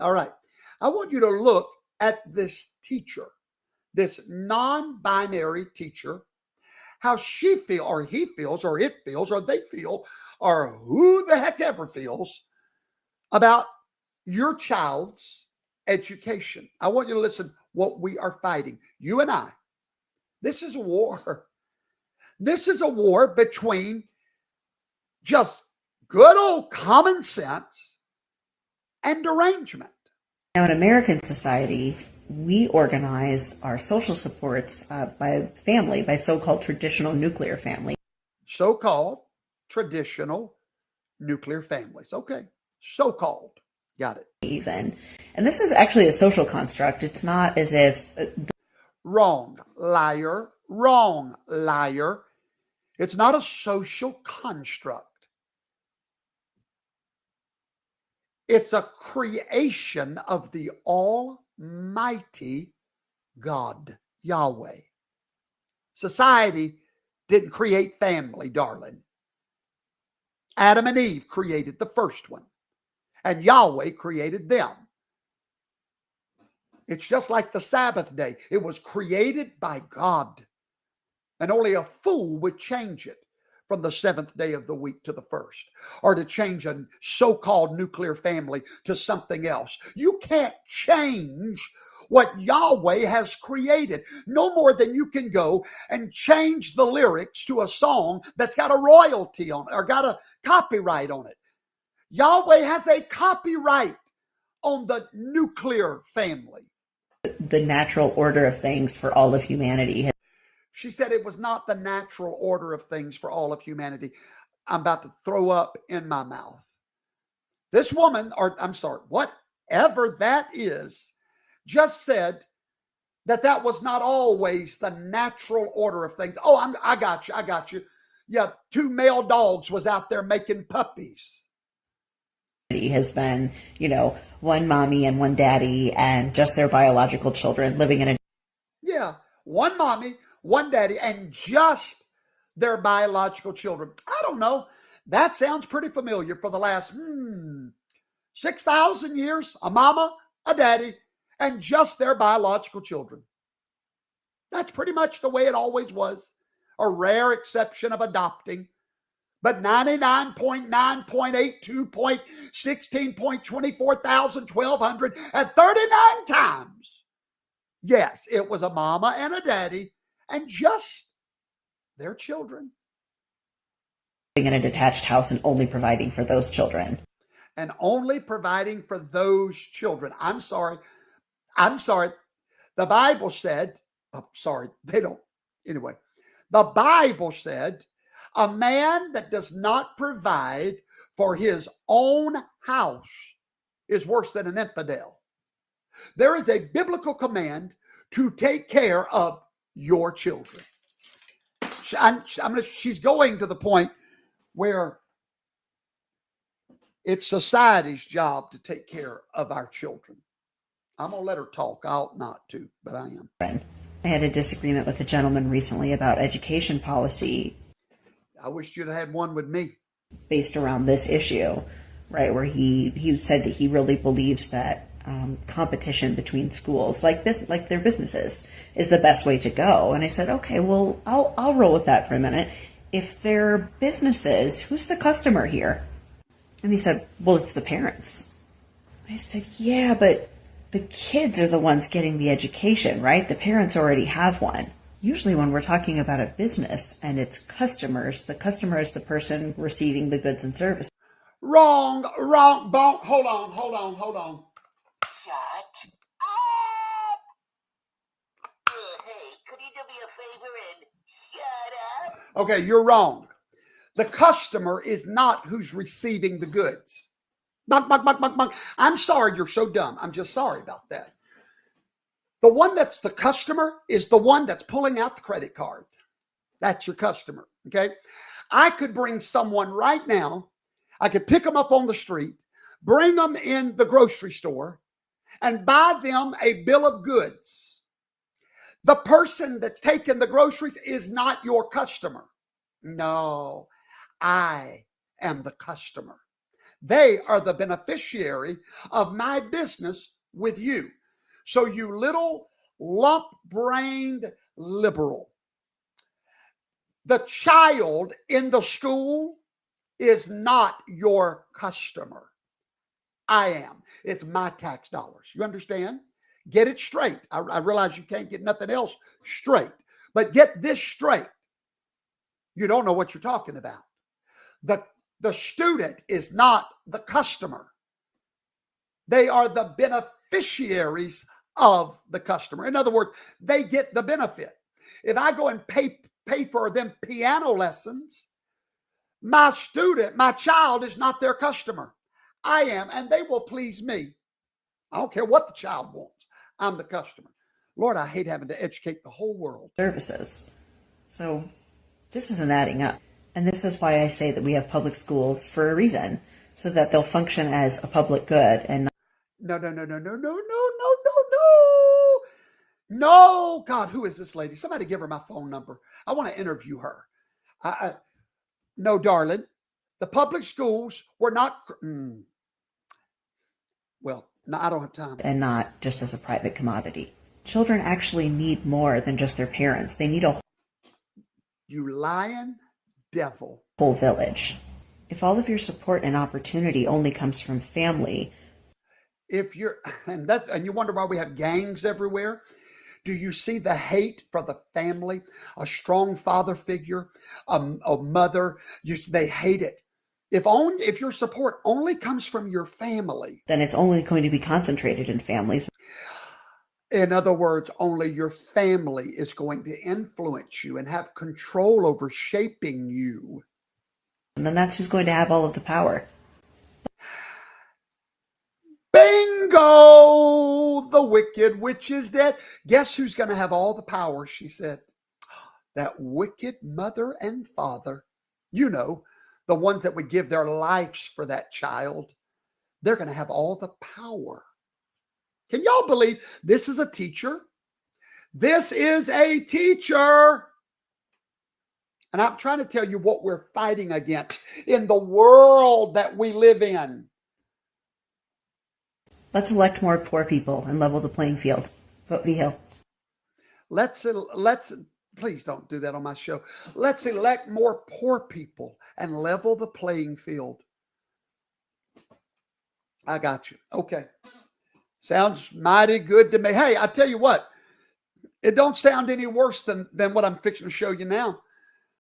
All right. I want you to look at this teacher, this non-binary teacher, how she feels, or he feels, or it feels, or they feel, or who the heck ever feels about your child's education. I want you to listen what we are fighting. You and I. This is a war. This is a war between just good old common sense and derangement. Now, in American society, we organize our social supports by family, by so-called traditional nuclear family. So-called traditional nuclear families. Okay. So-called. Got it. Even. And this is actually a social construct. It's not as if... Wrong, liar. Wrong, liar. It's not a social construct. It's a creation of the Almighty God, Yahweh. Society didn't create family, darling. Adam and Eve created the first one, and Yahweh created them. It's just like the Sabbath day. It was created by God, and only a fool would change it from the seventh day of the week to the first, or to change a so-called nuclear family to something else. You can't change what Yahweh has created, no more than you can go and change the lyrics to a song that's got a royalty on it or got a copyright on it. Yahweh has a copyright on the nuclear family. The natural order of things for all of humanity. She said it was not the natural order of things for all of humanity. I'm about to throw up in my mouth. This woman, or I'm sorry, whatever that is, just said that was not always the natural order of things. Oh, I got you. Yeah, 2 male dogs was out there making puppies. Has been, one mommy and one daddy and just their biological children living in a... Yeah, one mommy, one daddy, and just their biological children. I don't know. That sounds pretty familiar for the last 6,000 years. A mama, a daddy, and just their biological children. That's pretty much the way it always was. A rare exception of adopting. But 99.9.8.2.16.24,1239 times, yes, it was a mama and a daddy and just their children. In a detached house and only providing for those children. And only providing for those children. I'm sorry. The Bible said, anyway, the Bible said, a man that does not provide for his own house is worse than an infidel. There is a biblical command to take care of your children. She's going to the point where it's society's job to take care of our children. I'm going to let her talk. I ought not to, but I am. I had a disagreement with a gentleman recently about education policy. I wish you'd have had one with me. Based around this issue, right, where he said that he really believes that competition between schools, like their businesses, is the best way to go. And I said, okay, well, I'll roll with that for a minute. If they're businesses, who's the customer here? And he said, well, it's the parents. I said, yeah, but the kids are the ones getting the education, right? The parents already have one. Usually when we're talking about a business and its customers, the customer is the person receiving the goods and services. Wrong. Hold on. Shut up! Hey, could you do me a favor and shut up? Okay, you're wrong. The customer is not who's receiving the goods. I'm sorry you're so dumb. I'm just sorry about that. The one that's the customer is the one that's pulling out the credit card. That's your customer, okay? I could bring someone right now. I could pick them up on the street, bring them in the grocery store, and buy them a bill of goods. The person that's taking the groceries is not your customer. No, I am the customer. They are the beneficiary of my business with you. So you little lump-brained liberal, the child in the school is not your customer. I am. It's my tax dollars. You understand? Get it straight. I realize you can't get nothing else straight, but get this straight. You don't know what you're talking about. The student is not the customer. They are the beneficiaries of the customer. In other words, they get the benefit. If I go and pay for them piano lessons, my child is not their customer. I am, and they will please me. I don't care what the child wants. I'm the customer. Lord, I hate having to educate the whole world. Services. So this isn't adding up. And this is why I say that we have public schools for a reason, so that they'll function as a public good and No. No, God, who is this lady? Somebody give her my phone number. I want to interview her. No, darling. The public schools were not, well, no, I don't have time. and not just as a private commodity. Children actually need more than just their parents. They need a You lying devil. whole village. If all of your support and opportunity only comes from family, If you're, and you wonder why we have gangs everywhere. Do you see the hate for the family? A strong father figure, a mother, they hate it. If your support only comes from your family, then it's only going to be concentrated in families. in other words, only your family is going to influence you and have control over shaping you. And then that's who's going to have all of the power. Bingo! The wicked witch is dead. Guess who's going to have all the power, she said. That wicked mother and father. You know, the ones that would give their lives for that child. They're going to have all the power. Can y'all believe this is a teacher? This is a teacher. And I'm trying to tell you what we're fighting against in the world that we live in. Let's elect more poor people and level the playing field. Vote V Hill. Let's please don't do that on my show. Let's elect more poor people and level the playing field. I got you. Okay. Sounds mighty good to me. Hey, I tell you what, it don't sound any worse than what I'm fixing to show you now.